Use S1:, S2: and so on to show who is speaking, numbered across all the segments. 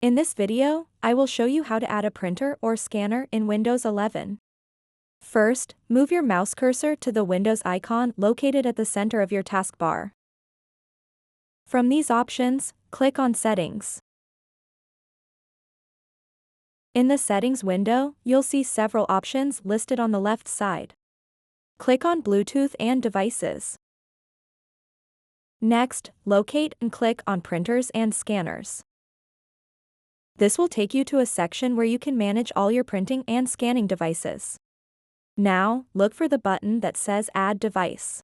S1: In this video, I will show you how to add a printer or scanner in Windows 11. First, move your mouse cursor to the Windows icon located at the center of your taskbar. From these options, click on Settings. In the Settings window, you'll see several options listed on the left side. Click on Bluetooth and Devices. Next, locate and click on Printers and Scanners. This will take you to a section where you can manage all your printing and scanning devices. Now, look for the button that says Add Device.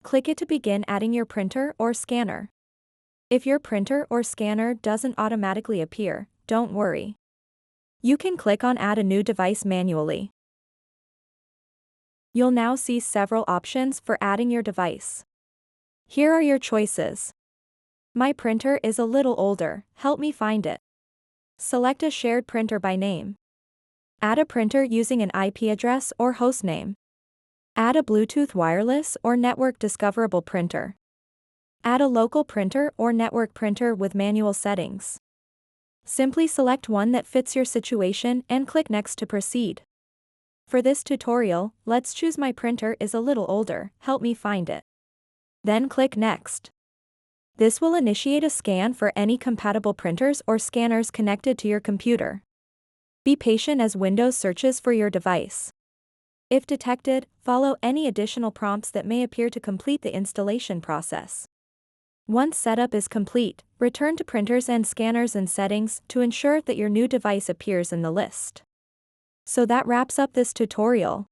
S1: Click it to begin adding your printer or scanner. If your printer or scanner doesn't automatically appear, don't worry. You can click on Add a new device manually. You'll now see several options for adding your device. Here are your choices. My printer is a little older, help me find it. Select a shared printer by name. Add a printer using an IP address or hostname. Add a Bluetooth wireless or network discoverable printer. Add a local printer or network printer with manual settings. Simply select one that fits your situation and click Next to proceed. For this tutorial, let's choose My printer is a little older, help me find it. Then click Next. This will initiate a scan for any compatible printers or scanners connected to your computer. Be patient as Windows searches for your device. If detected, follow any additional prompts that may appear to complete the installation process. Once setup is complete, return to Printers and Scanners and Settings to ensure that your new device appears in the list. So that wraps up this tutorial.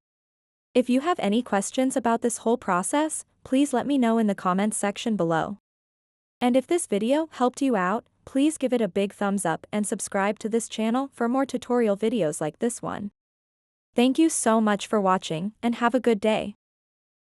S1: If you have any questions about this whole process, please let me know in the comments section below. And if this video helped you out, please give it a big thumbs up and subscribe to this channel for more tutorial videos like this one. Thank you so much for watching and have a good day.